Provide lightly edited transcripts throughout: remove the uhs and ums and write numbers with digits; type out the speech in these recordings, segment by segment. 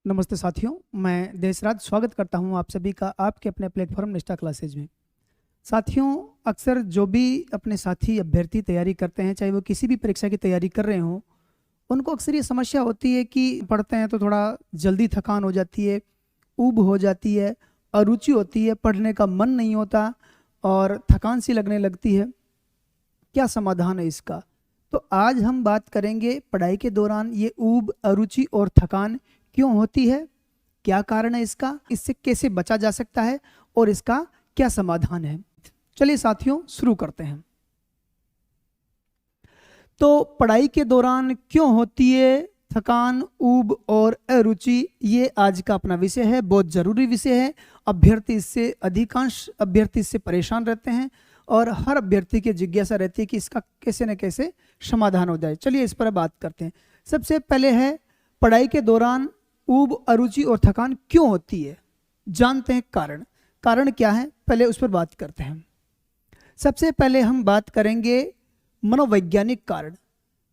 नमस्ते साथियों, मैं देशराज स्वागत करता हूं आप सभी का आपके अपने प्लेटफॉर्म निष्ठा क्लासेज में। साथियों, अक्सर जो भी अपने साथी अभ्यर्थी तैयारी करते हैं, चाहे वो किसी भी परीक्षा की तैयारी कर रहे हों, उनको अक्सर ये समस्या होती है कि पढ़ते हैं तो थोड़ा जल्दी थकान हो जाती है, ऊब हो जाती है, अरुचि होती है, पढ़ने का मन नहीं होता और थकान सी लगने लगती है। क्या समाधान है इसका? तो आज हम बात करेंगे पढ़ाई के दौरान ये ऊब, अरुचि और थकान क्यों होती है, क्या कारण है इसका, इससे कैसे बचा जा सकता है और इसका क्या समाधान है। चलिए साथियों, शुरू करते हैं। तो पढ़ाई के दौरान क्यों होती है थकान, ऊब और अरुचि, ये आज का अपना विषय है। बहुत जरूरी विषय है। अधिकांश अभ्यर्थी इससे परेशान रहते हैं और हर अभ्यर्थी की जिज्ञासा रहती है कि इसका कैसे न कैसे समाधान हो जाए। चलिए इस पर बात करते हैं। सबसे पहले है, पढ़ाई के दौरान ऊब, अरुचि और थकान क्यों होती है। जानते हैं कारण क्या है, पहले उस पर बात करते हैं। सबसे पहले हम बात करेंगे मनोवैज्ञानिक कारण।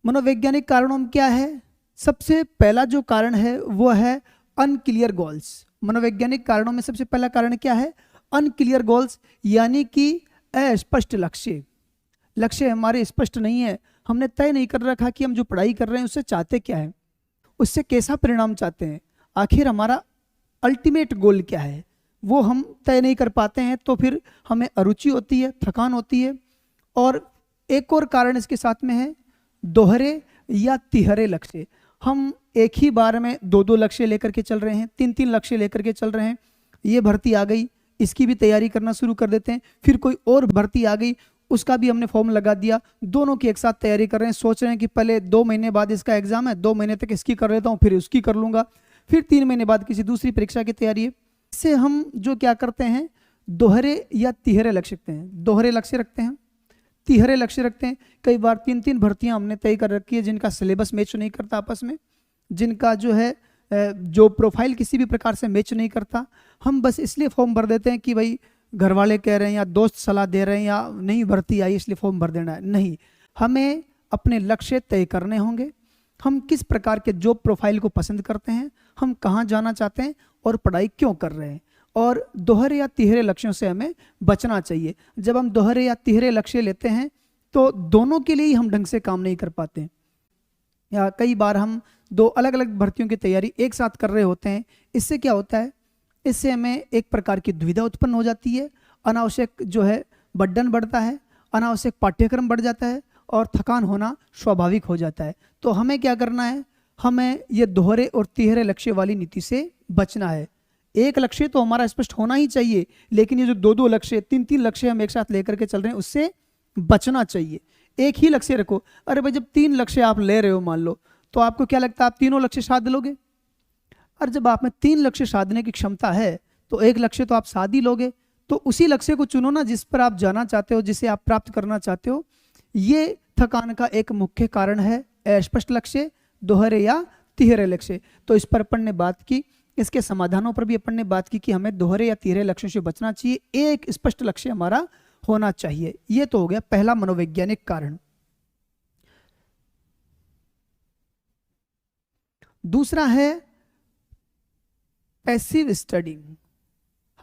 मनोवैज्ञानिक कारणों में क्या है? सबसे पहला जो कारण है वो है अनक्लियर गोल्स। मनोवैज्ञानिक कारणों में सबसे पहला कारण क्या है? अनक्लियर गोल्स, यानी कि अस्पष्ट लक्ष्य। लक्ष्य हमारे स्पष्ट नहीं है, हमने तय नहीं कर रखा कि हम जो पढ़ाई कर रहे हैं उससे चाहते क्या है, उससे कैसा परिणाम चाहते हैं, आखिर हमारा अल्टीमेट गोल क्या है, वो हम तय नहीं कर पाते हैं। तो फिर हमें अरुचि होती है, थकान होती है। और एक और कारण इसके साथ में है दोहरे या तिहरे लक्ष्य। हम एक ही बार में दो लक्ष्य लेकर के चल रहे हैं, तीन लक्ष्य लेकर के चल रहे हैं। ये भर्ती आ गई, इसकी भी तैयारी करना शुरू कर देते हैं। फिर कोई और भर्ती आ गई, उसका भी हमने फॉर्म लगा दिया। दोनों की एक साथ तैयारी कर रहे हैं। सोच रहे हैं कि पहले 2 महीने बाद इसका एग्जाम है, 2 महीने तक इसकी कर लेता हूँ, फिर उसकी कर लूंगा, फिर 3 महीने बाद किसी दूसरी परीक्षा की तैयारी है। इससे हम जो क्या करते हैं, दोहरे या तिहरे लक्ष्य रखते हैं। दोहरे लक्ष्य रखते हैं, तिहरे लक्ष्य रखते हैं। कई बार 3 भर्तियां हमने तय कर रखी है जिनका सिलेबस मैच नहीं करता आपस में, जिनका जो है जो प्रोफाइल किसी भी प्रकार से मैच नहीं करता। हम बस इसलिए फॉर्म भर देते हैं कि भाई घर वाले कह रहे हैं या दोस्त सलाह दे रहे हैं या नहीं भर्ती आई इसलिए फॉर्म भर देना है। नहीं, हमें अपने लक्ष्य तय करने होंगे। हम किस प्रकार के जॉब प्रोफाइल को पसंद करते हैं, हम कहाँ जाना चाहते हैं और पढ़ाई क्यों कर रहे हैं। और दोहरे या तिहरे लक्ष्यों से हमें बचना चाहिए। जब हम दोहरे या तिहरे लक्ष्य लेते हैं तो दोनों के लिए ही हम ढंग से काम नहीं कर पाते, या कई बार हम 2 अलग अलग भर्तियों की तैयारी एक साथ कर रहे होते हैं। इससे क्या होता है, इससे हमें एक प्रकार की दुविधा उत्पन्न हो जाती है, अनावश्यक जो है बर्डन बढ़ता है, अनावश्यक पाठ्यक्रम बढ़ जाता है और थकान होना स्वाभाविक हो जाता है। तो हमें क्या करना है, हमें ये दोहरे और तिहरे लक्ष्य वाली नीति से बचना है। एक लक्ष्य तो हमारा स्पष्ट होना ही चाहिए, लेकिन ये जो 2 लक्ष्य, 3 लक्ष्य हम एक साथ लेकर के चल रहे हैं, उससे बचना चाहिए। एक ही लक्ष्य रखो। अरे भाई, जब 3 लक्ष्य आप ले रहे हो मान लो, तो आपको क्या लगता है आप तीनों लक्ष्य साध लोगे? और जब आप में 3 लक्ष्य साधने की क्षमता है तो एक लक्ष्य तो आप साध ही लोगे। तो उसी लक्ष्य को चुनो ना जिस पर आप जाना चाहते हो, जिसे आप प्राप्त करना चाहते हो। ये थकान का एक मुख्य कारण है, अस्पष्ट लक्ष्य, दोहरे या तिहरे लक्ष्य। तो इस पर अपन ने बात की, इसके समाधानों पर भी अपन ने बात की कि हमें दोहरे या तिहरे लक्ष्यों से बचना चाहिए, एक स्पष्ट लक्ष्य हमारा होना चाहिए। ये तो हो गया पहला मनोवैज्ञानिक कारण। दूसरा है पैसिव स्टडिंग।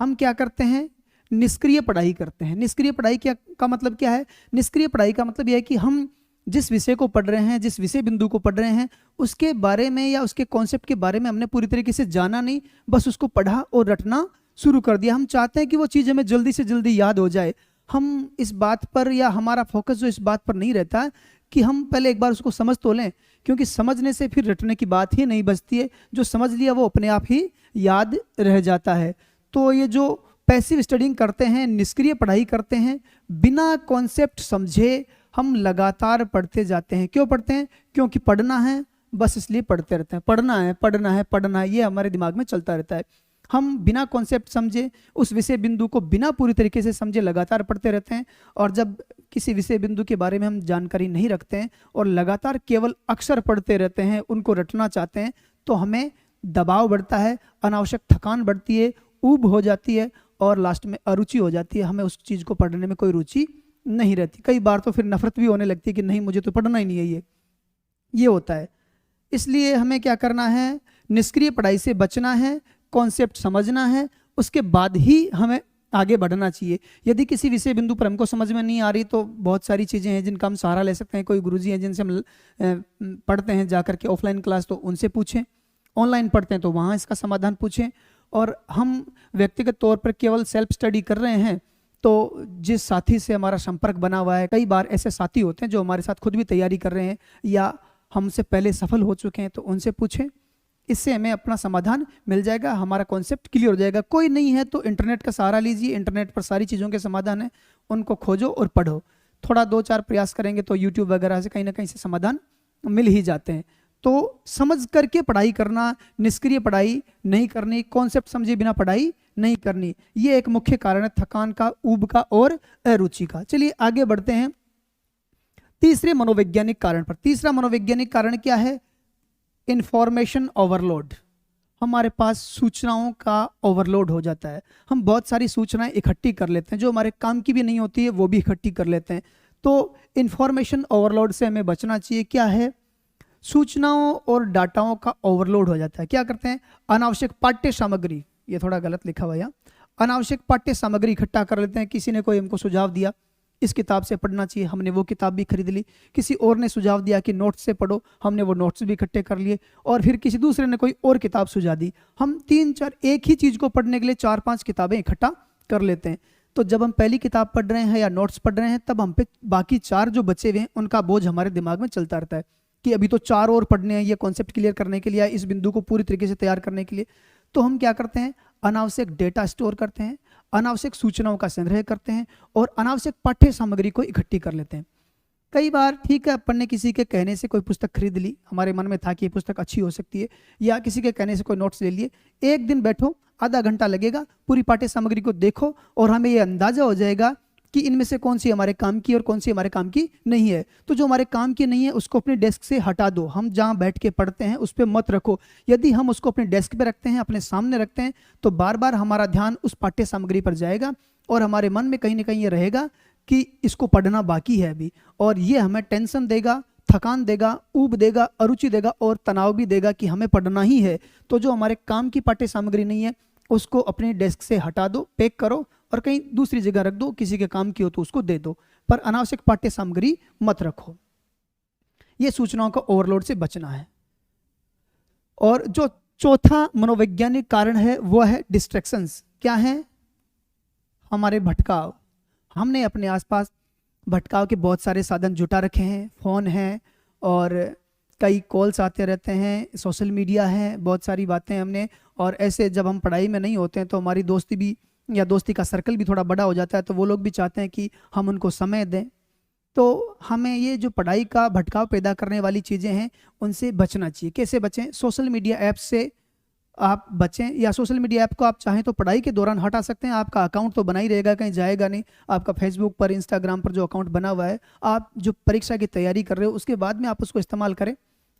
हम क्या करते हैं, निष्क्रिय पढ़ाई करते हैं। निष्क्रिय पढ़ाई का मतलब क्या है? निष्क्रिय पढ़ाई का मतलब यह है कि हम जिस विषय को पढ़ रहे हैं, जिस विषय बिंदु को पढ़ रहे हैं, उसके बारे में या उसके कॉन्सेप्ट के बारे में हमने पूरी तरीके से जाना नहीं, बस उसको पढ़ा और रटना शुरू कर दिया। हम चाहते हैं कि वो चीज़ हमें जल्दी से जल्दी याद हो जाए। हम इस बात पर, या हमारा फोकस जो इस बात पर नहीं रहता कि हम पहले एक बार उसको समझ तो लें, क्योंकि समझने से फिर रटने की बात ही नहीं बचती है। जो समझ लिया वो अपने आप ही याद रह जाता है। तो ये जो पैसिव स्टडिंग करते हैं, निष्क्रिय पढ़ाई करते हैं, बिना कॉन्सेप्ट समझे हम लगातार पढ़ते जाते हैं। क्यों पढ़ते हैं? क्योंकि पढ़ना है, बस इसलिए पढ़ते रहते हैं। पढ़ना है, पढ़ना है, पढ़ना है, ये हमारे दिमाग में चलता रहता है। हम बिना कॉन्सेप्ट समझे, उस विषय बिंदु को बिना पूरी तरीके से समझे लगातार पढ़ते रहते हैं। और जब किसी विषय बिंदु के बारे में हम जानकारी नहीं रखते हैं और लगातार केवल अक्षर पढ़ते रहते हैं, उनको रटना चाहते हैं, तो हमें दबाव बढ़ता है, अनावश्यक थकान बढ़ती है, ऊब हो जाती है और लास्ट में अरुचि हो जाती है। हमें उस चीज़ को पढ़ने में कोई रुचि नहीं रहती। कई बार तो फिर नफरत भी होने लगती है कि नहीं, मुझे तो पढ़ना ही नहीं है। ये होता है। इसलिए हमें क्या करना है, निष्क्रिय पढ़ाई से बचना है, कॉन्सेप्ट समझना है, उसके बाद ही हमें आगे बढ़ना चाहिए। यदि किसी विषय बिंदु पर हमको समझ में नहीं आ रही तो बहुत सारी चीज़ें हैं जिनका हम सहारा ले सकते हैं। कोई गुरुजी हैं जिनसे हम पढ़ते हैं जा करके ऑफलाइन क्लास, तो उनसे पूछें। ऑनलाइन पढ़ते हैं तो वहाँ इसका समाधान पूछें। और हम व्यक्तिगत तौर पर केवल सेल्फ स्टडी कर रहे हैं तो जिस साथी से हमारा संपर्क बना हुआ है, कई बार ऐसे साथी होते हैं जो हमारे साथ खुद भी तैयारी कर रहे हैं या हमसे पहले सफल हो चुके हैं, तो उनसे पूछें। इससे हमें अपना समाधान मिल जाएगा, हमारा कॉन्सेप्ट क्लियर हो जाएगा। कोई नहीं है तो इंटरनेट का सहारा लीजिए, इंटरनेट पर सारी चीज़ों के समाधान है, उनको खोजो और पढ़ो। थोड़ा 2-4 प्रयास करेंगे तो यूट्यूब वगैरह से कहीं ना कहीं से समाधान मिल ही जाते हैं। तो समझ करके पढ़ाई करना, निष्क्रिय पढ़ाई नहीं करनी, कॉन्सेप्ट समझे बिना पढ़ाई नहीं करनी, ये एक मुख्य कारण है थकान का, ऊब का और अरुचि का। चलिए आगे बढ़ते हैं तीसरे मनोवैज्ञानिक कारण पर। तीसरा मनोवैज्ञानिक कारण क्या है? Information overload. हमारे पास सूचनाओं का ओवरलोड हो जाता है, हम बहुत सारी सूचनाएं इकट्ठी कर लेते हैं, जो हमारे काम की भी नहीं होती है वो भी इकट्ठी कर लेते हैं। तो इंफॉर्मेशन ओवरलोड से हमें बचना चाहिए। क्या है? सूचनाओं और डाटाओं का ओवरलोड हो जाता है। क्या करते हैं? अनावश्यक पाठ्य सामग्री, ये थोड़ा गलत लिखा हुआ है, अनावश्यक पाठ्य सामग्री इकट्ठा कर लेते हैं। किसी ने कोई हमको सुझाव दिया इस किताब से पढ़ना चाहिए, हमने वो किताब भी खरीद ली। किसी और ने सुझाव दिया कि नोट्स से पढ़ो, हमने वो नोट्स भी इकट्ठे कर लिए। और फिर किसी दूसरे ने कोई और किताब सुझा दी, हम 3-4 एक ही चीज़ को पढ़ने के लिए 4-5 किताबें इकट्ठा कर लेते हैं। तो जब हम पहली किताब पढ़ रहे हैं या नोट्स पढ़ रहे हैं, तब हम पे बाकी 4 जो बचे हुए हैं उनका बोझ हमारे दिमाग में चलता रहता है कि अभी तो 4 और पढ़ने हैं, ये कॉन्सेप्ट क्लियर करने के लिए, इस बिंदु को पूरी तरीके से तैयार करने के लिए। तो हम क्या करते हैं? अनावश्यक डेटा स्टोर करते हैं, अनावश्यक सूचनाओं का संग्रह करते हैं और अनावश्यक पाठ्य सामग्री को इकट्ठी कर लेते हैं। कई बार ठीक है, अपन ने किसी के कहने से कोई पुस्तक खरीद ली, हमारे मन में था कि ये पुस्तक अच्छी हो सकती है, या किसी के कहने से कोई नोट्स ले लिए। एक दिन बैठो, आधा घंटा लगेगा, पूरी पाठ्य सामग्री को देखो और हमें ये अंदाजा हो जाएगा कि इनमें से कौन सी हमारे काम की और कौन सी हमारे काम की नहीं है। तो जो हमारे काम की नहीं है उसको अपने डेस्क से हटा दो। हम जहाँ बैठ के पढ़ते हैं उस पर मत रखो। यदि हम उसको अपने डेस्क पे रखते हैं, अपने सामने रखते हैं, तो बार बार हमारा ध्यान उस पाठ्य सामग्री पर जाएगा और हमारे मन में कहीं ना कहीं ये रहेगा कि इसको पढ़ना बाकी है अभी, और ये हमें टेंशन देगा, थकान देगा, ऊब देगा, अरुचि देगा और तनाव भी देगा कि हमें पढ़ना ही है। तो जो हमारे काम की पाठ्य सामग्री नहीं है उसको अपने डेस्क से हटा दो, पैक करो और कहीं दूसरी जगह रख दो। किसी के काम की हो तो उसको दे दो, पर अनावश्यक पाठ्य सामग्री मत रखो। ये सूचनाओं का ओवरलोड से बचना है। और जो चौथा मनोवैज्ञानिक कारण है वो है डिस्ट्रैक्शंस। क्या है? हमारे भटकाव। हमने अपने आसपास भटकाव के बहुत सारे साधन जुटा रखे हैं, फोन है और कई कॉल्स आते रहते हैं, सोशल मीडिया है, बहुत सारी बातें हमने। और ऐसे जब हम पढ़ाई में नहीं होते हैं तो हमारी दोस्ती भी या दोस्ती का सर्कल भी थोड़ा बड़ा हो जाता है, तो वो लोग भी चाहते हैं कि हम उनको समय दें। तो हमें ये जो पढ़ाई का भटकाव पैदा करने वाली चीज़ें हैं उनसे बचना चाहिए। कैसे बचें? सोशल मीडिया ऐप से आप बचें, या सोशल मीडिया ऐप को आप चाहें तो पढ़ाई के दौरान हटा सकते हैं। आपका अकाउंट तो बना ही रहेगा, कहीं जाएगा नहीं। आपका फेसबुक पर, इंस्टाग्राम पर जो अकाउंट बना हुआ है, आप जो परीक्षा की तैयारी कर रहे हो उसके बाद में आप उसको इस्तेमाल करें,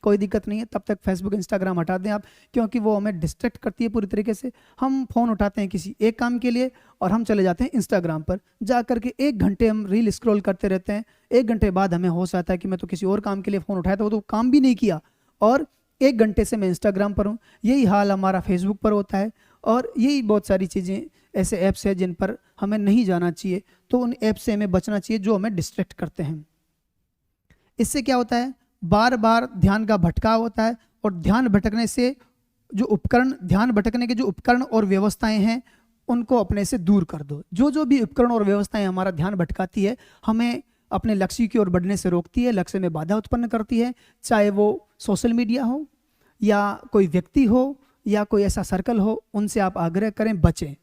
कोई दिक्कत नहीं है। तब तक फेसबुक, इंस्टाग्राम हटा दें आप, क्योंकि वो हमें डिस्ट्रैक्ट करती है पूरी तरीके से। हम फ़ोन उठाते हैं किसी एक काम के लिए और हम चले जाते हैं इंस्टाग्राम पर, जा करके 1 घंटे हम रील स्क्रॉल करते रहते हैं। 1 घंटे बाद हमें होश आता है कि मैं तो किसी और काम के लिए फ़ोन उठाया था, वो तो काम भी नहीं किया, और 1 घंटे से मैं इंस्टाग्राम पर हूँ। यही हाल हमारा फेसबुक पर होता है। और यही बहुत सारी चीज़ें, ऐसे ऐप्स हैं जिन पर हमें नहीं जाना चाहिए। तो उन ऐप से हमें बचना चाहिए जो हमें डिस्ट्रैक्ट करते हैं। इससे क्या होता है? बार बार ध्यान का भटकाव होता है, और ध्यान भटकने से जो उपकरण, ध्यान भटकने के जो उपकरण और व्यवस्थाएं हैं उनको अपने से दूर कर दो। जो भी उपकरण और व्यवस्थाएं हमारा ध्यान भटकाती है, हमें अपने लक्ष्य की ओर बढ़ने से रोकती है, लक्ष्य में बाधा उत्पन्न करती है, चाहे वो सोशल मीडिया हो या कोई व्यक्ति हो या कोई ऐसा सर्कल हो, उनसे आप आग्रह करें, बचें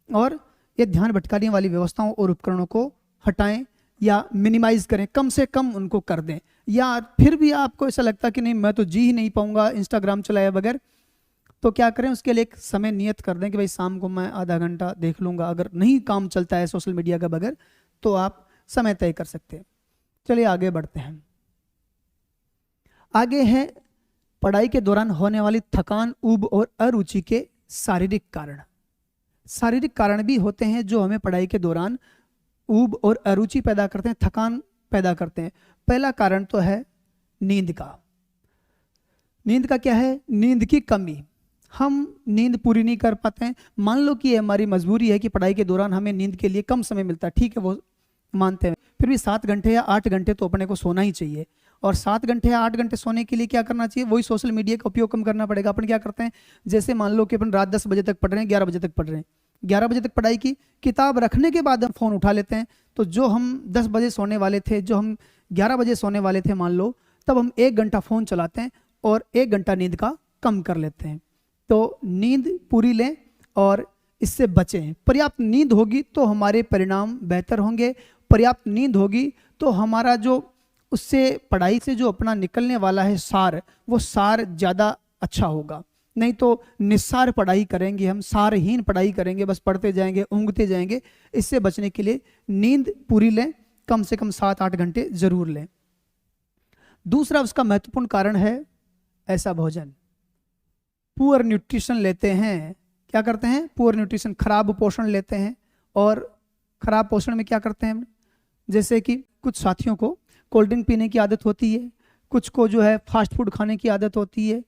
और ये ध्यान भटकाने वाली व्यवस्थाओं और उपकरणों को हटाएं या मिनिमाइज करें, कम से कम उनको कर दें। या फिर भी आपको ऐसा लगता कि नहीं मैं तो जी ही नहीं पाऊंगा इंस्टाग्राम चलाए बगैर, तो क्या करें? उसके लिए एक समय नियत कर दें कि भाई शाम को मैं आधा घंटा देख लूंगा। अगर नहीं काम चलता है सोशल मीडिया का बगैर तो आप समय तय कर सकते हैं। चलिए आगे बढ़ते हैं। आगे है पढ़ाई के दौरान होने वाली थकान, ऊब और अरुचि के शारीरिक कारण। शारीरिक कारण भी होते हैं जो हमें पढ़ाई के दौरान ऊब और अरुचि पैदा करते हैं, थकान पैदा करते हैं। पहला कारण तो है नींद का। नींद का क्या है? नींद की कमी। हम नींद पूरी नहीं कर पाते हैं। मान लो कि हमारी मजबूरी है कि पढ़ाई के दौरान हमें नींद के लिए कम समय मिलता है, ठीक है, वो मानते हैं, फिर भी 7 घंटे या 8 घंटे तो अपने को सोना ही चाहिए। और 7 घंटे या 8 घंटे सोने के लिए क्या करना चाहिए? वही सोशल मीडिया का उपयोग कम करना पड़ेगा। अपन क्या करते हैं, जैसे मान लो कि अपन रात 10 बजे तक पढ़ रहे हैं, 11 बजे तक पढ़ रहे हैं, 11 बजे तक पढ़ाई की, किताब रखने के बाद हम फ़ोन उठा लेते हैं। तो जो हम 10 बजे सोने वाले थे, जो हम 11 बजे सोने वाले थे मान लो, तब हम 1 घंटा फ़ोन चलाते हैं और 1 घंटा नींद का कम कर लेते हैं। तो नींद पूरी लें और इससे बचें। पर्याप्त नींद होगी तो हमारे परिणाम बेहतर होंगे। पर्याप्त नींद होगी तो हमारा जो उससे पढ़ाई से जो अपना निकलने वाला है सार, वो सार ज़्यादा अच्छा होगा। नहीं तो निस्सार पढ़ाई करेंगे हम, सारहीन पढ़ाई करेंगे, बस पढ़ते जाएंगे, ऊँघते जाएंगे। इससे बचने के लिए नींद पूरी लें, कम से कम 7-8 घंटे जरूर लें। दूसरा उसका महत्वपूर्ण कारण है ऐसा भोजन, पुअर न्यूट्रिशन लेते हैं। क्या करते हैं? पुअर न्यूट्रिशन, खराब पोषण लेते हैं। और खराब पोषण में क्या करते हैं? जैसे कि कुछ साथियों को कोल्ड ड्रिंक पीने की आदत होती है, कुछ को जो है फास्ट फूड खाने की आदत होती है,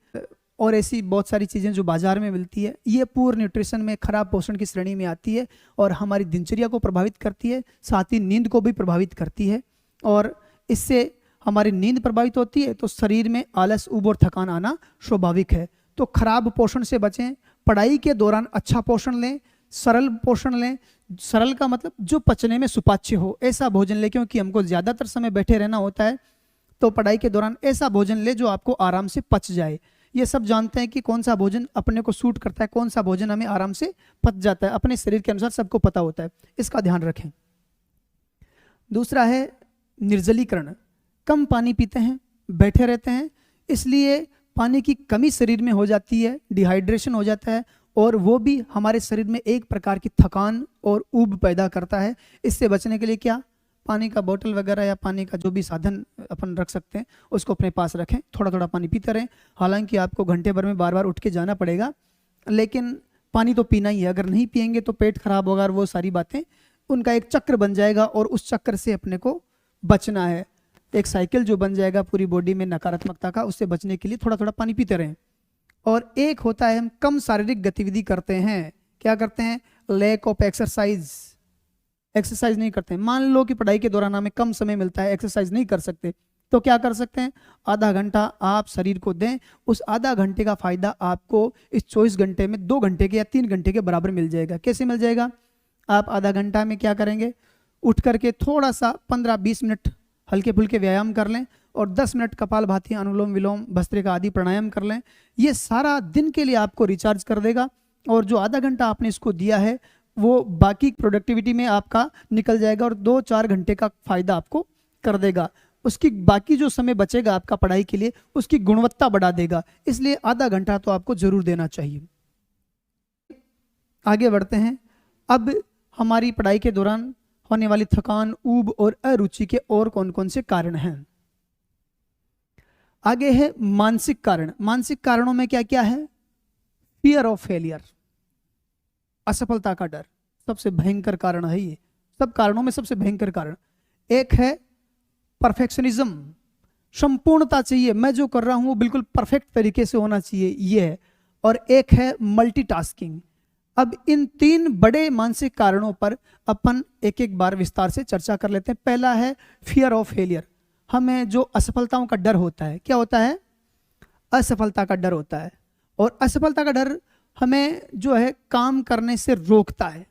और ऐसी बहुत सारी चीज़ें जो बाजार में मिलती है, ये पुअर न्यूट्रिशन में खराब पोषण की श्रेणी में आती है और हमारी दिनचर्या को प्रभावित करती है, साथ ही नींद को भी प्रभावित करती है। और इससे हमारी नींद प्रभावित होती है तो शरीर में आलस, ऊब और थकान आना स्वाभाविक है। तो खराब पोषण से बचें। पढ़ाई के दौरान अच्छा पोषण लें, सरल पोषण लें। सरल का मतलब जो पचने में सुपाच्य हो, ऐसा भोजन लें, क्योंकि हमको ज़्यादातर समय बैठे रहना होता है। तो पढ़ाई के दौरान ऐसा भोजन ले जो आपको आराम से पच जाए। ये सब जानते हैं कि कौन सा भोजन अपने को सूट करता है, कौन सा भोजन हमें आराम से पच जाता है, अपने शरीर के अनुसार सबको पता होता है। इसका ध्यान रखें। दूसरा है निर्जलीकरण। कम पानी पीते हैं, बैठे रहते हैं, इसलिए पानी की कमी शरीर में हो जाती है, डिहाइड्रेशन हो जाता है, और वो भी हमारे शरीर में एक प्रकार की थकान और ऊब पैदा करता है। इससे बचने के लिए क्या? पानी का बोतल वगैरह या पानी का जो भी साधन अपन रख सकते हैं उसको अपने पास रखें, थोड़ा थोड़ा पानी पीते रहें। हालांकि आपको घंटे भर में बार बार उठ के जाना पड़ेगा, लेकिन पानी तो पीना ही है। अगर नहीं पिएंगे तो पेट खराब होगा और वो सारी बातें, उनका एक चक्र बन जाएगा और उस चक्कर से अपने को बचना है। एक साइकिल जो बन जाएगा पूरी बॉडी में नकारात्मकता का, उससे बचने के लिए थोड़ा थोड़ा पानी पीते रहें। और एक होता है हम कम शारीरिक गतिविधि करते हैं। क्या करते हैं? लैक ऑफ एक्सरसाइज नहीं करते हैं। मान लो कि पढ़ाई के दौरान हमें कम समय मिलता है, एक्सरसाइज नहीं कर सकते, तो क्या कर सकते हैं? आधा घंटा आप शरीर को दें। उस आधा घंटे का फायदा आपको इस 24 घंटे में 2 घंटे के या 3 घंटे के बराबर मिल जाएगा। कैसे मिल जाएगा? आप आधा घंटा में क्या करेंगे? उठ करके थोड़ा सा 15-20 मिनट हल्के फुल्के व्यायाम कर लें और 10 मिनट कपालभाति, अनुलोम विलोम, भस्त्रिका आदि प्राणायाम कर लें। ये सारा दिन के लिए आपको रिचार्ज कर देगा और जो आधा घंटा आपने इसको दिया है वो बाकी प्रोडक्टिविटी में आपका निकल जाएगा और 2-4 घंटे का फायदा आपको कर देगा। उसकी बाकी जो समय बचेगा आपका पढ़ाई के लिए, उसकी गुणवत्ता बढ़ा देगा। इसलिए आधा घंटा तो आपको जरूर देना चाहिए। आगे बढ़ते हैं। अब हमारी पढ़ाई के दौरान होने वाली थकान, ऊब और अरुचि के और कौन कौन से कारण हैं? आगे है मानसिक कारण। मानसिक कारणों में क्या क्या है? फियर ऑफ फेलियर, असफलता का डर, सबसे भयंकर कारण है ये। सब कारणों में सबसे भयंकर कारण। एक है परफेक्शनिज्म, संपूर्णता चाहिए, मैं जो कर रहा हूं वो बिल्कुल परफेक्ट तरीके से होना चाहिए, ये है। और एक है मल्टीटास्किंग। अब इन 3 बड़े मानसिक कारणों पर अपन एक एक बार विस्तार से चर्चा कर लेते हैं। पहला है फियर ऑफ फेलियर। हमें जो असफलताओं का डर होता है, क्या होता है? असफलता का डर होता है। और असफलता का डर हमें जो है काम करने से रोकता है।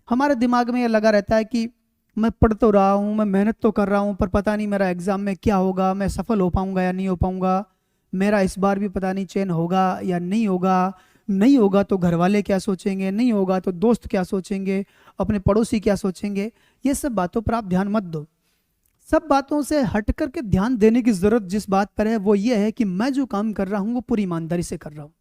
हमारे दिमाग में ये लगा रहता है कि मैं पढ़ तो रहा हूँ, मैं मेहनत तो कर रहा हूँ, पर पता नहीं मेरा एग्जाम में क्या होगा, मैं सफल हो पाऊंगा या नहीं हो पाऊंगा, मेरा इस बार भी पता नहीं चयन होगा या नहीं होगा, नहीं होगा तो घर वाले क्या सोचेंगे, नहीं होगा तो दोस्त क्या सोचेंगे, अपने पड़ोसी क्या सोचेंगे। ये सब बातों पर आप ध्यान मत दो। सब बातों से हट करके ध्यान देने की जरूरत जिस बात पर है वो ये है कि मैं जो काम कर रहा हूँ वो पूरी ईमानदारी से कर रहा हूँ।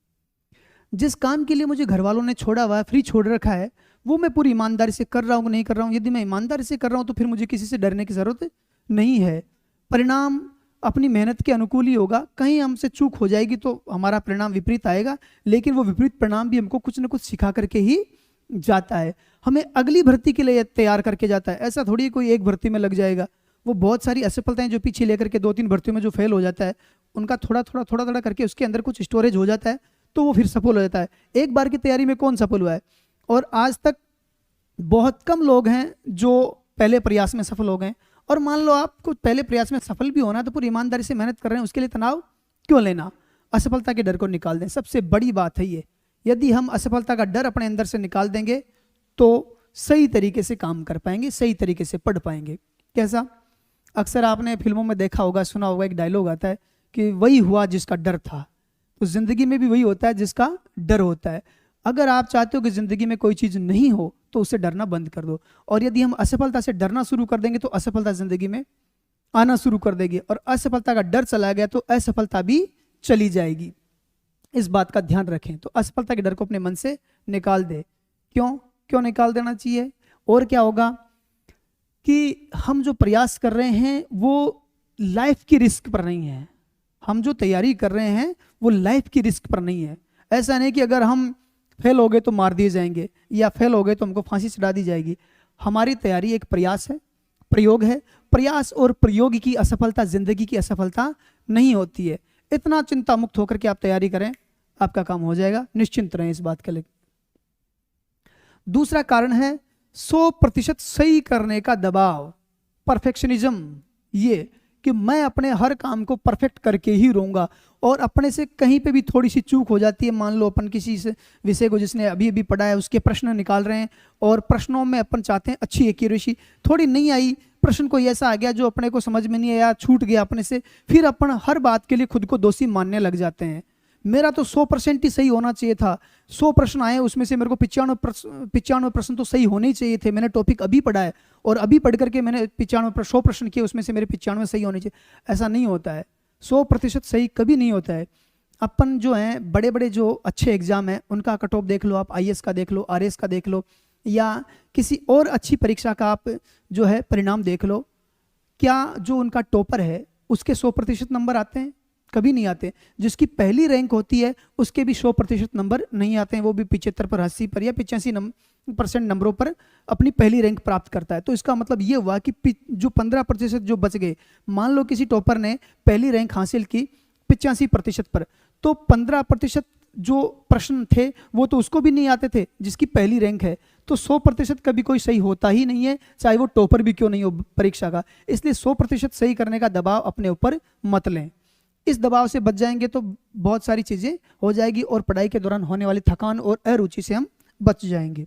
जिस काम के लिए मुझे घर वालों ने छोड़ा हुआ है, फ्री छोड़ रखा है, वो मैं पूरी ईमानदारी से कर रहा हूँ नहीं कर रहा हूँ। यदि मैं ईमानदारी से कर रहा हूँ तो फिर मुझे किसी से डरने की जरूरत नहीं है। परिणाम अपनी मेहनत के अनुकूल ही होगा। कहीं हमसे चूक हो जाएगी तो हमारा परिणाम विपरीत आएगा, लेकिन वो विपरीत परिणाम भी हमको कुछ न कुछ सिखा करके ही जाता है, हमें अगली भर्ती के लिए तैयार करके जाता है। ऐसा थोड़ी कोई एक भर्ती में लग जाएगा। वो बहुत सारी असफलताएं जो पीछे लेकर के 2-3 भर्तियों में जो फेल हो जाता है, उनका थोड़ा थोड़ा करके उसके अंदर कुछ स्टोरेज हो जाता है, तो वो फिर सफल हो जाता है। एक बार की तैयारी में कौन सफल हुआ है? और आज तक बहुत कम लोग हैं जो पहले प्रयास में सफल हो गए। और मान लो आपको पहले प्रयास में सफल भी होना है तो पूरी ईमानदारी से मेहनत कर रहे हैं, उसके लिए तनाव क्यों लेना? असफलता के डर को निकाल दें, सबसे बड़ी बात है ये। यदि हम असफलता का डर अपने अंदर से निकाल देंगे तो सही तरीके से काम कर पाएंगे, सही तरीके से पढ़ पाएंगे। कैसा? अक्सर आपने फिल्मों में देखा होगा, सुना होगा, एक डायलॉग आता है कि वही हुआ जिसका डर था। तो जिंदगी में भी वही होता है जिसका डर होता है। अगर आप चाहते हो कि जिंदगी में कोई चीज़ नहीं हो तो उससे डरना बंद कर दो। और यदि हम असफलता से डरना शुरू कर देंगे तो असफलता जिंदगी में आना शुरू कर देगी, और असफलता का डर चला गया तो असफलता भी चली जाएगी। इस बात का ध्यान रखें। तो असफलता के डर को अपने मन से निकाल दे। क्यों निकाल देना चाहिए? और क्या होगा कि हम जो प्रयास कर रहे हैं वो लाइफ की रिस्क पर नहीं है। हम जो तैयारी कर रहे हैं वो लाइफ की रिस्क पर नहीं है। ऐसा नहीं कि अगर हम फेल हो गए तो मार दिए जाएंगे या फेल हो गए तो हमको फांसी चढ़ा दी जाएगी। हमारी तैयारी एक प्रयास है, प्रयोग है। प्रयास और प्रयोग की असफलता जिंदगी की असफलता नहीं होती है। इतना चिंता मुक्त होकर के आप तैयारी करें, आपका काम हो जाएगा, निश्चिंत रहें इस बात के लिए। दूसरा कारण है 100% सही करने का दबाव, परफेक्शनिज्म। ये कि मैं अपने हर काम को परफेक्ट करके ही रहूंगा, और अपने से कहीं पे भी थोड़ी सी चूक हो जाती है, मान लो अपन किसी से विषय को जिसने अभी अभी पढ़ा है उसके प्रश्न निकाल रहे हैं और प्रश्नों में अपन चाहते हैं अच्छी एक्यूरेसी, थोड़ी नहीं आई, प्रश्न कोई ऐसा आ गया जो अपने को समझ में नहीं आया, छूट गया अपने से, फिर अपन हर बात के लिए खुद को दोषी मानने लग जाते हैं। मेरा तो 100% ही सही होना चाहिए था, 100 प्रश्न आए उसमें से मेरे को 95 प्रश्न तो सही होने ही चाहिए थे। मैंने टॉपिक अभी पढ़ा है और अभी पढ़ करके मैंने 100 प्रश्न किए, उसमें से मेरे 95 सही होने चाहिए। ऐसा नहीं होता है, 100% सही कभी नहीं होता है। अपन जो है बड़े बड़े जो अच्छे एग्जाम हैं उनका कट ऑफ देख लो, आप IAS का देख लो, RS का देख लो, या किसी और अच्छी परीक्षा का आप जो है परिणाम देख लो। क्या जो उनका टॉपर है उसके 100% नंबर आते हैं? कभी नहीं आते। जिसकी पहली रैंक होती है उसके भी 100% नंबर नहीं आते हैं, वो भी 75 पर, 80 पर या 85% नंबरों पर अपनी पहली रैंक प्राप्त करता है। तो इसका मतलब ये हुआ कि जो 15% जो बच गए, मान लो किसी टॉपर ने पहली रैंक हासिल की 85% पर, तो 15% जो प्रश्न थे वो तो उसको भी नहीं आते थे जिसकी पहली रैंक है। तो 100% कभी कोई सही होता ही नहीं है, चाहे वो टॉपर भी क्यों नहीं हो परीक्षा का। इसलिए 100% सही करने का दबाव अपने ऊपर मत लें। इस दबाव से बच जाएंगे तो बहुत सारी चीजें हो जाएगी और पढ़ाई के दौरान होने वाली थकान और अरुचि से हम बच जाएंगे।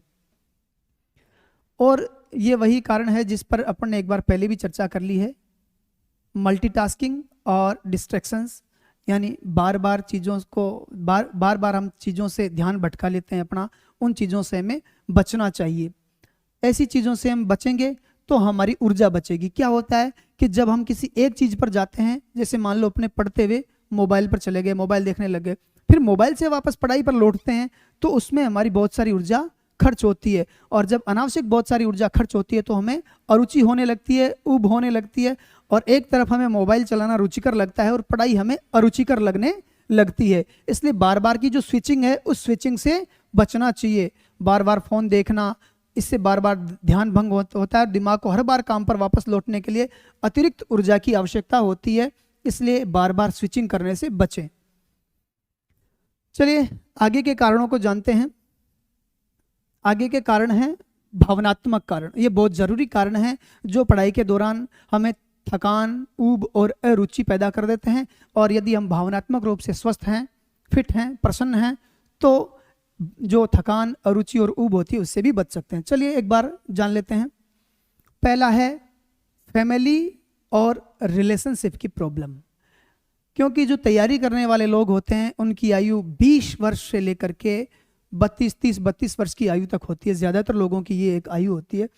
और ये वही कारण है जिस पर अपन ने एक बार पहले भी चर्चा कर ली है, मल्टीटास्किंग और डिस्ट्रैक्शंस, यानी बार बार चीज़ों को बार बार हम चीज़ों से ध्यान भटका लेते हैं अपना, उन चीज़ों से हमें बचना चाहिए। ऐसी चीज़ों से हम बचेंगे तो हमारी ऊर्जा बचेगी। क्या होता है कि जब हम किसी एक चीज़ पर जाते हैं, जैसे मान लो अपने पढ़ते हुए मोबाइल पर चले गए, मोबाइल देखने लग गए, फिर मोबाइल से वापस पढ़ाई पर लौटते हैं, तो उसमें हमारी बहुत सारी ऊर्जा खर्च होती है। और जब अनावश्यक बहुत सारी ऊर्जा खर्च होती है तो हमें अरुचि होने लगती है, ऊब होने लगती है, और एक तरफ हमें मोबाइल चलाना रुचिकर लगता है और पढ़ाई हमें अरुचिकर लगने लगती है। इसलिए बार बार की जो स्विचिंग है उस स्विचिंग से बचना चाहिए। बार बार फ़ोन देखना, इससे बार बार ध्यान भंग होता है। दिमाग को हर बार काम पर वापस लौटने के लिए अतिरिक्त ऊर्जा की आवश्यकता होती है, इसलिए बार बार स्विचिंग करने से बचें। चलिए आगे के कारणों को जानते हैं। आगे के कारण हैं भावनात्मक कारण। ये बहुत ज़रूरी कारण है जो पढ़ाई के दौरान हमें थकान, ऊब और अरुचि पैदा कर देते हैं। और यदि हम भावनात्मक रूप से स्वस्थ हैं, फिट हैं, प्रसन्न हैं, तो जो थकान, अरुचि और ऊब होती है उससे भी बच सकते हैं। चलिए एक बार जान लेते हैं। पहला है फैमिली और रिलेशनशिप की प्रॉब्लम। क्योंकि जो तैयारी करने वाले लोग होते हैं उनकी आयु 20 वर्ष से लेकर के 32 वर्ष की आयु तक होती है। ज़्यादातर लोगों की ये एक आयु होती है,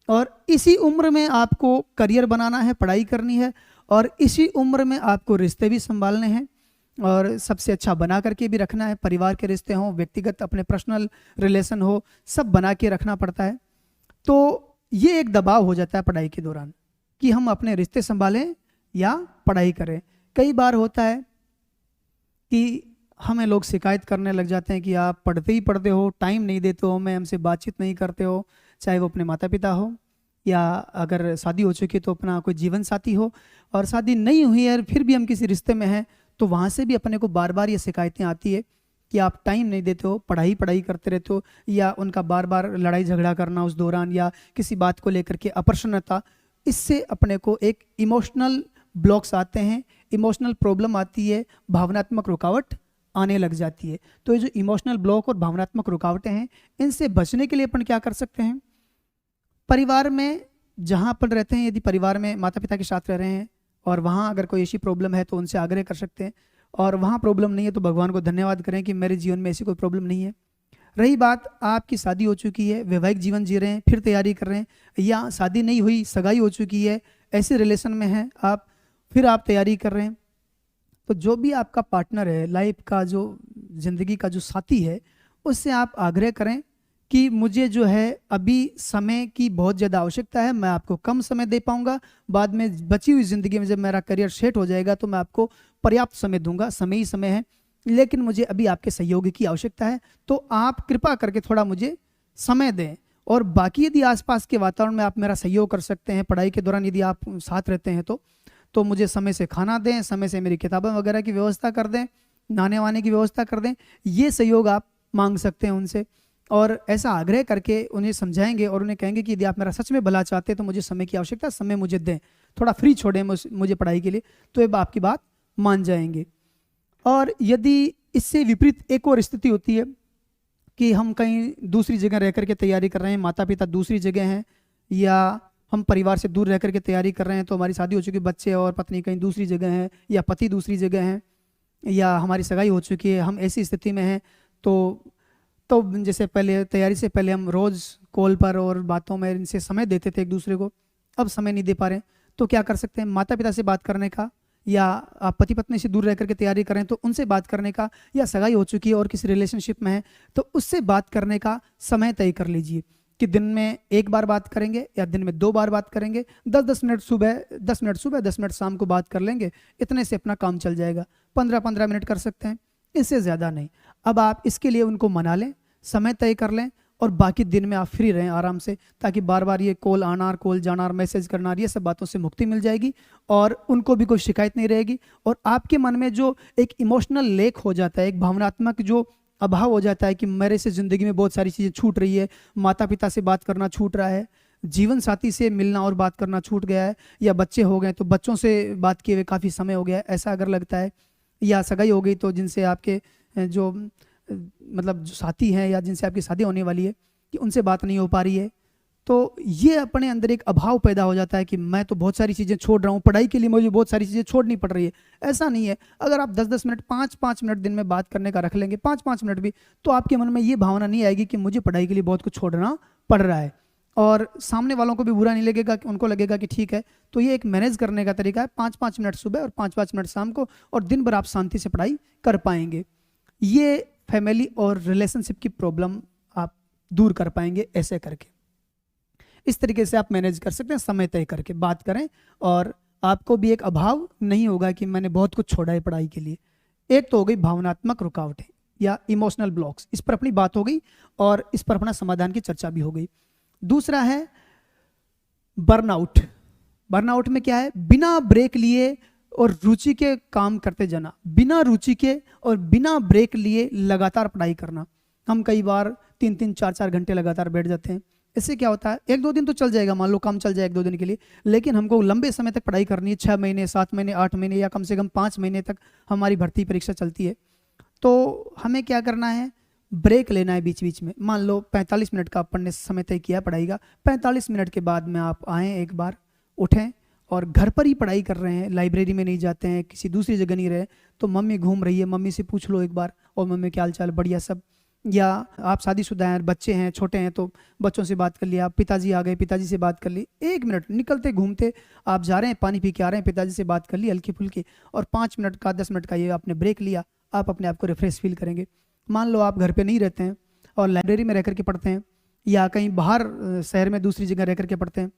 और इसी उम्र में आपको करियर बनाना है, पढ़ाई करनी है, और इसी उम्र में आपको रिश्ते भी संभालने हैं और सबसे अच्छा बना करके भी रखना है। परिवार के रिश्ते हों, व्यक्तिगत अपने पर्सनल रिलेशन हो, सब बना के रखना पड़ता है। तो ये एक दबाव हो जाता है पढ़ाई के दौरान कि हम अपने रिश्ते संभालें या पढ़ाई करें। कई बार होता है कि हमें लोग शिकायत करने लग जाते हैं कि आप पढ़ते ही पढ़ते हो, टाइम नहीं देते हो, हमें हमसे बातचीत नहीं करते हो, चाहे वो अपने माता पिता हो या अगर शादी हो चुकी तो अपना कोई जीवन साथी हो, और शादी नहीं हुई है फिर भी हम किसी रिश्ते में हैं तो वहाँ से भी अपने को बार बार ये शिकायतें आती है कि आप टाइम नहीं देते हो, पढ़ाई पढ़ाई करते रहते हो, या उनका बार बार लड़ाई झगड़ा करना उस दौरान, या किसी बात को लेकर के अप्रसन्नता, इससे अपने को एक इमोशनल ब्लॉक्स आते हैं, इमोशनल प्रॉब्लम आती है, भावनात्मक रुकावट आने लग जाती है। तो ये जो इमोशनल ब्लॉक और भावनात्मक रुकावटें हैं, इनसे बचने के लिए अपन क्या कर सकते हैं? परिवार में जहाँ अपन रहते हैं, यदि परिवार में माता पिता के साथ रह रहे हैं और वहाँ अगर कोई ऐसी प्रॉब्लम है तो उनसे आग्रह कर सकते हैं, और वहाँ प्रॉब्लम नहीं है तो भगवान को धन्यवाद करें कि मेरे जीवन में ऐसी कोई प्रॉब्लम नहीं है। रही बात आपकी शादी हो चुकी है, वैवाहिक जीवन जी रहे हैं, फिर तैयारी कर रहे हैं, या शादी नहीं हुई, सगाई हो चुकी है, ऐसे रिलेशन में हैं आप, फिर आप तैयारी कर रहे हैं, तो जो भी आपका पार्टनर है, लाइफ का जो जिंदगी का जो साथी है, उससे आप आग्रह करें कि मुझे जो है अभी समय की बहुत ज़्यादा आवश्यकता है, मैं आपको कम समय दे पाऊंगा, बाद में बची हुई ज़िंदगी में जब मेरा करियर सेट हो जाएगा तो मैं आपको पर्याप्त समय दूंगा, समय ही समय है, लेकिन मुझे अभी आपके सहयोग की आवश्यकता है, तो आप कृपा करके थोड़ा मुझे समय दें। और बाकी यदि आसपास के वातावरण में आप मेरा सहयोग कर सकते हैं, पढ़ाई के दौरान यदि आप साथ रहते हैं तो मुझे समय से खाना दें, समय से मेरी किताबें वगैरह की व्यवस्था कर दें, नहाने वाने की व्यवस्था कर दें, ये सहयोग आप मांग सकते हैं उनसे। और ऐसा आग्रह करके उन्हें समझाएंगे और उन्हें कहेंगे कि यदि आप मेरा सच में भला चाहते हैं तो मुझे समय की आवश्यकता है, समय मुझे दें, थोड़ा फ्री छोड़ें मुझे पढ़ाई के लिए, तो ये आपकी बात मान जाएंगे। और यदि इससे विपरीत एक और स्थिति होती है कि हम कहीं दूसरी जगह रह करके तैयारी कर रहे हैं, माता पिता दूसरी जगह हैं, या हम परिवार से दूर रह करके तैयारी कर रहे हैं, तो हमारी शादी हो चुकी है, बच्चे और पत्नी कहीं दूसरी जगह हैं, या पति दूसरी जगह हैं, या हमारी सगाई हो चुकी है, हम ऐसी स्थिति में हैं, तो जैसे पहले तैयारी से पहले हम रोज़ कॉल पर और बातों में इनसे समय देते थे एक दूसरे को, अब समय नहीं दे पा रहे हैं, तो क्या कर सकते हैं? माता पिता से बात करने का, या आप पति पत्नी से दूर रह करके तैयारी करें तो उनसे बात करने का, या सगाई हो चुकी है और किसी रिलेशनशिप में है तो उससे बात करने का समय तय कर लीजिए कि दिन में 1 बार बात करेंगे या दिन में 2 बार बात करेंगे, 10-10 मिनट सुबह, 10 मिनट सुबह, 10 मिनट शाम को बात कर लेंगे, इतने से अपना काम चल जाएगा। 15-15 मिनट कर सकते हैं, इससे ज़्यादा नहीं। अब आप इसके लिए उनको मना लें, समय तय कर लें, और बाकी दिन में आप फ्री रहें आराम से, ताकि बार बार ये कॉल आना, कॉल जाना, मैसेज करना, ये सब बातों से मुक्ति मिल जाएगी और उनको भी कोई शिकायत नहीं रहेगी। और आपके मन में जो एक इमोशनल लेक हो जाता है, एक भावनात्मक जो अभाव हो जाता है कि मेरे से ज़िंदगी में बहुत सारी चीज़ें छूट रही है, माता पिता से बात करना छूट रहा है, जीवन साथी से मिलना और बात करना छूट गया है, या बच्चे हो गए तो बच्चों से बात किए हुए काफ़ी समय हो गया है, ऐसा अगर लगता है, या सगाई हो गई तो जिनसे आपके जो मतलब जो साथी हैं या जिनसे आपकी शादी होने वाली है कि उनसे बात नहीं हो पा रही है, तो ये अपने अंदर एक अभाव पैदा हो जाता है कि मैं तो बहुत सारी चीज़ें छोड़ रहा हूँ, पढ़ाई के लिए मुझे बहुत सारी चीज़ें छोड़नी पड़ रही है। ऐसा नहीं है, अगर आप 10-10 मिनट, 5-5 मिनट दिन में बात करने का रख लेंगे, 5-5 मिनट भी, तो आपके मन में ये भावना नहीं आएगी कि मुझे पढ़ाई के लिए बहुत कुछ छोड़ना पड़ रहा है, और सामने वालों को भी बुरा नहीं लगेगा, कि उनको लगेगा कि ठीक है। तो ये एक मैनेज करने का तरीका है, 5-5 मिनट सुबह और 5-5 मिनट शाम को, और दिन भर आप शांति से पढ़ाई कर पाएंगे। ये फैमिली और रिलेशनशिप की प्रॉब्लम आप दूर कर पाएंगे ऐसे करके। इस तरीके से आप मैनेज कर सकते हैं, समय तय करके बात करें, और आपको भी एक अभाव नहीं होगा कि मैंने बहुत कुछ छोड़ा है पढ़ाई के लिए। एक तो हो गई भावनात्मक रुकावटें या इमोशनल ब्लॉक्स, इस पर अपनी बात हो गई और इस पर अपना समाधान की चर्चा भी हो गई। दूसरा है बर्नआउट। बर्नआउट में क्या है? बिना ब्रेक लिए और रुचि के काम करते जाना, बिना रुचि के और बिना ब्रेक लिए लगातार पढ़ाई करना। हम कई बार 3-3, 4-4 घंटे लगातार बैठ जाते हैं। इससे क्या होता है, 1-2 दिन तो चल जाएगा, मान लो काम चल जाए 1-2 दिन के लिए, लेकिन हमको लंबे समय तक पढ़ाई करनी है, 6 महीने, 7 महीने, 8 महीने, या कम से कम 5 महीने तक हमारी भर्ती परीक्षा चलती है। तो हमें क्या करना है? ब्रेक लेना है बीच बीच में। मान लो 45 मिनट का अपन ने समय तय किया पढ़ाई का, 45 मिनट के बाद में आप आएँ, एक बार उठें, और घर पर ही पढ़ाई कर रहे हैं, लाइब्रेरी में नहीं जाते हैं, किसी दूसरी जगह नहीं रहे, तो मम्मी घूम रही है, मम्मी से पूछ लो एक बार, और मम्मी क्या हाल चाल, बढ़िया सब। या आप शादीशुदा हैं, बच्चे हैं, छोटे हैं, तो बच्चों से बात कर लिया, पिताजी आ गए, पिताजी से बात कर ली, 1 मिनट निकलते घूमते आप जा रहे हैं, पानी पी के आ रहे हैं, पिताजी से बात कर ली हल्की फुल्की, और 5 मिनट का, 10 मिनट का ये आपने ब्रेक लिया, आप अपने आप को रिफ्रेश फील करेंगे। मान लो आप घर पे नहीं रहते हैं और लाइब्रेरी में रह करके पढ़ते हैं, या कहीं बाहर शहर में दूसरी जगह रह करके पढ़ते हैं,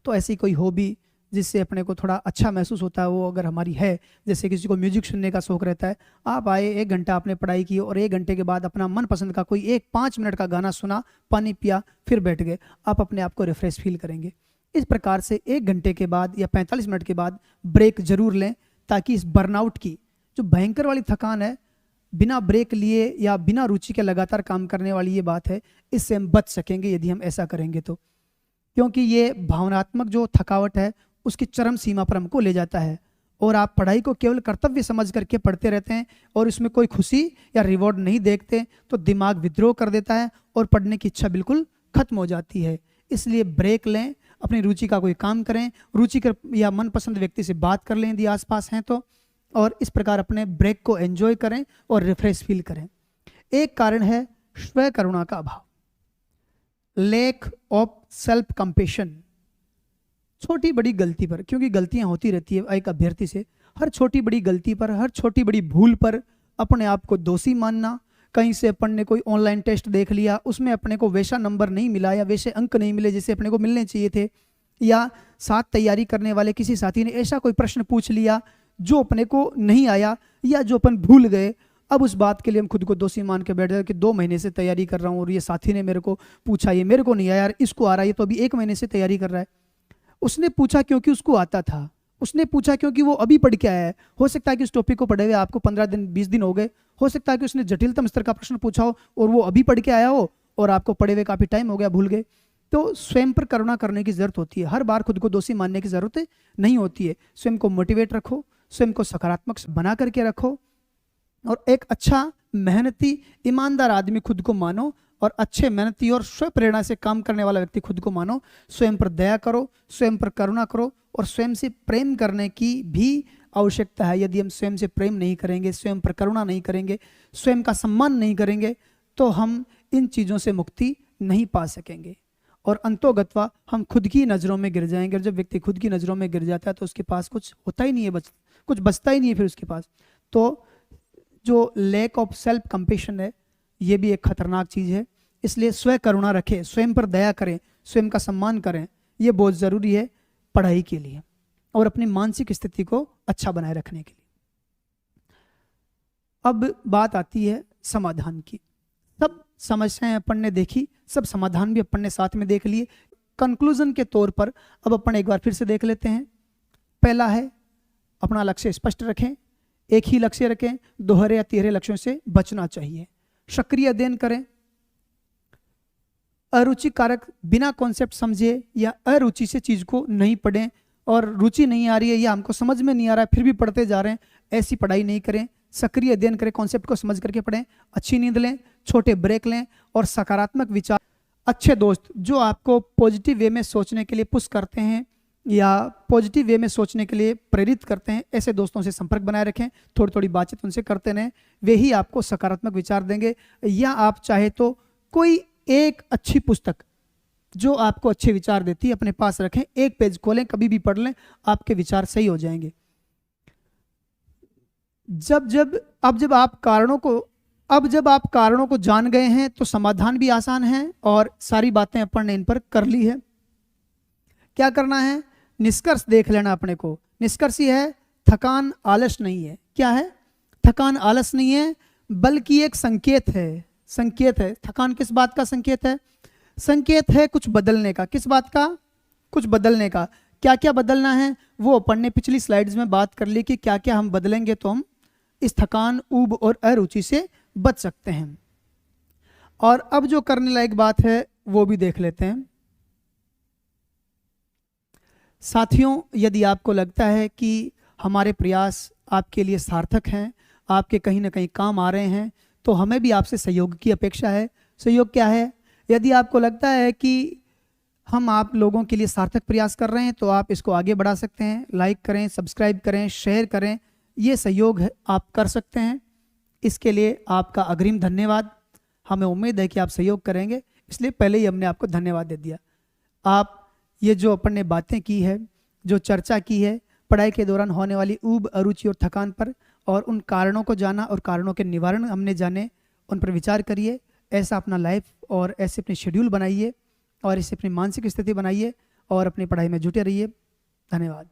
तो ऐसी कोई हॉबी जिससे अपने को थोड़ा अच्छा महसूस होता है, वो अगर हमारी है, जैसे किसी को म्यूजिक सुनने का शौक रहता है, आप आए, 1 घंटा आपने पढ़ाई की और 1 घंटे के बाद अपना मनपसंद का कोई एक 5 मिनट का गाना सुना, पानी पिया, फिर बैठ गए, आप अपने आप को रिफ्रेश फील करेंगे। इस प्रकार से 1 घंटे के बाद या 45 मिनट के बाद ब्रेक जरूर लें, ताकि इस बर्नआउट की जो भयंकर वाली थकान है, बिना ब्रेक लिए या बिना रुचि के लगातार काम करने वाली ये बात है, इससे हम बच सकेंगे यदि हम ऐसा करेंगे तो। क्योंकि ये भावनात्मक जो थकावट है उसकी चरम सीमा पर हमको ले जाता है, और आप पढ़ाई को केवल कर्तव्य समझ करके पढ़ते रहते हैं और इसमें कोई खुशी या रिवॉर्ड नहीं देखते तो दिमाग विद्रोह कर देता है और पढ़ने की इच्छा बिल्कुल खत्म हो जाती है। इसलिए ब्रेक लें, अपनी रुचि का कोई काम करें, रुचि कर या मनपसंद व्यक्ति से बात कर लें यदि आसपास हैं तो, और इस प्रकार अपने ब्रेक को एंजॉय करें और रिफ्रेश फील करें। एक कारण है स्व करुणा का अभाव, लैक ऑफ सेल्फ कंपेशन। छोटी बड़ी गलती पर, क्योंकि गलतियां होती रहती है एक अभ्यर्थी से, हर छोटी बड़ी गलती पर, हर छोटी बड़ी भूल पर अपने आप को दोषी मानना। कहीं से अपन ने कोई ऑनलाइन टेस्ट देख लिया, उसमें अपने को वैसा नंबर नहीं मिला या वैसे अंक नहीं मिले जैसे अपने को मिलने चाहिए थे, या साथ तैयारी करने वाले किसी साथी ने ऐसा कोई प्रश्न पूछ लिया जो अपने को नहीं आया या जो अपन भूल गए। अब उस बात के लिए हम खुद को दोषी मान के बैठ जाए कि 2 महीने से तैयारी कर रहा हूँ और ये साथी ने मेरे को पूछा, ये मेरे को नहीं आया यार, इसको आ रहा है, ये तो अभी 1 महीने से तैयारी कर रहा है। उसने पूछा क्योंकि उसको आता था, उसने पूछा क्योंकि वो अभी पढ़ के आया है। हो सकता है कि उस टॉपिक को पढ़े हुए आपको 15 दिन 20 दिन हो गए, हो सकता है कि उसने जटिलतम स्तर का प्रश्न पूछा हो और वो अभी पढ़ के आया हो और आपको पढ़े हुए काफ़ी टाइम हो गया, भूल गए। तो स्वयं पर करुणा करने की ज़रूरत होती है, हर बार खुद को दोषी मानने की ज़रूरत नहीं होती है। स्वयं को मोटिवेट रखो, स्वयं को सकारात्मक बना करके रखो, और एक अच्छा मेहनती ईमानदार आदमी खुद को मानो, और अच्छे मेहनती और स्व प्रेरणा से काम करने वाला व्यक्ति खुद को मानो। स्वयं पर दया करो, स्वयं पर करुणा करो, और स्वयं से प्रेम करने की भी आवश्यकता है। यदि हम स्वयं से प्रेम नहीं करेंगे, स्वयं पर करुणा नहीं करेंगे, स्वयं का सम्मान नहीं करेंगे, तो हम इन चीज़ों से मुक्ति नहीं पा सकेंगे, और अंतोगत्वा हम खुद की नज़रों में गिर जाएंगे। और जब व्यक्ति खुद की नज़रों में गिर जाता है तो उसके पास कुछ होता ही नहीं है, कुछ बचता ही नहीं है फिर उसके पास। तो जो लैक ऑफ सेल्फ कंपेशन है, ये भी एक खतरनाक चीज़ है। इसलिए स्व करुणा रखें, स्वयं पर दया करें, स्वयं का सम्मान करें, ये बहुत ज़रूरी है पढ़ाई के लिए और अपनी मानसिक स्थिति को अच्छा बनाए रखने के लिए। अब बात आती है समाधान की। सब समस्याएं अपन ने देखी, सब समाधान भी अपन ने साथ में देख लिए। कंक्लूजन के तौर पर अब अपन एक बार फिर से देख लेते हैं। पहला है, अपना लक्ष्य स्पष्ट रखें, एक ही लक्ष्य रखें, दोहरे या तिहरे लक्ष्यों से बचना चाहिए। सक्रिय अध्ययन करें, अरुचि कारक बिना कॉन्सेप्ट समझे या अरुचि से चीज को नहीं पढ़ें, और रुचि नहीं आ रही है या हमको समझ में नहीं आ रहा है फिर भी पढ़ते जा रहे हैं, ऐसी पढ़ाई नहीं करें। सक्रिय अध्ययन करें, कॉन्सेप्ट को समझ करके पढ़ें, अच्छी नींद लें, छोटे ब्रेक लें, और सकारात्मक विचार, अच्छे दोस्त जो आपको पॉजिटिव वे में सोचने के लिए पुश करते हैं या पॉजिटिव वे में सोचने के लिए प्रेरित करते हैं, ऐसे दोस्तों से संपर्क बनाए रखें, थोड़ी थोड़ी बातचीत उनसे करते रहें, वे ही आपको सकारात्मक विचार देंगे। या आप चाहे तो कोई एक अच्छी पुस्तक जो आपको अच्छे विचार देती है अपने पास रखें, एक पेज खोलें, कभी भी पढ़ लें, आपके विचार सही हो जाएंगे। अब जब आप कारणों को जान गए हैं तो समाधान भी आसान है, और सारी बातें अपन ने इन पर कर ली है। क्या करना है, निष्कर्ष देख लेना अपने को। निष्कर्ष ये है, थकान आलस नहीं है। क्या है, थकान आलस नहीं है, बल्कि एक संकेत है। संकेत है, थकान किस बात का संकेत है? संकेत है कुछ बदलने का। किस बात का? कुछ बदलने का। क्या क्या बदलना है वो अपन ने पिछली स्लाइड्स में बात कर ली कि क्या क्या हम बदलेंगे तो हम इस थकान, ऊब और अरुचि से बच सकते हैं। और अब जो करने लायक बात है वो भी देख लेते हैं। साथियों, यदि आपको लगता है कि हमारे प्रयास आपके लिए सार्थक हैं, आपके कहीं ना कहीं काम आ रहे हैं, तो हमें भी आपसे सहयोग की अपेक्षा है। सहयोग क्या है? यदि आपको लगता है कि हम आप लोगों के लिए सार्थक प्रयास कर रहे हैं तो आप इसको आगे बढ़ा सकते हैं। लाइक करें, सब्सक्राइब करें, शेयर करें, ये सहयोग है, आप कर सकते हैं। इसके लिए आपका अग्रिम धन्यवाद। हमें उम्मीद है कि आप सहयोग करेंगे, इसलिए पहले ही हमने आपको धन्यवाद दे दिया। आप ये जो अपन ने बातें की है, जो चर्चा की है पढ़ाई के दौरान होने वाली ऊब, अरुचि और थकान पर, और उन कारणों को जाना और कारणों के निवारण हमने जाने, उन पर विचार करिए। ऐसा अपना लाइफ और ऐसे अपने शेड्यूल बनाइए और ऐसे अपनी मानसिक स्थिति बनाइए और अपनी पढ़ाई में जुटे रहिए। धन्यवाद।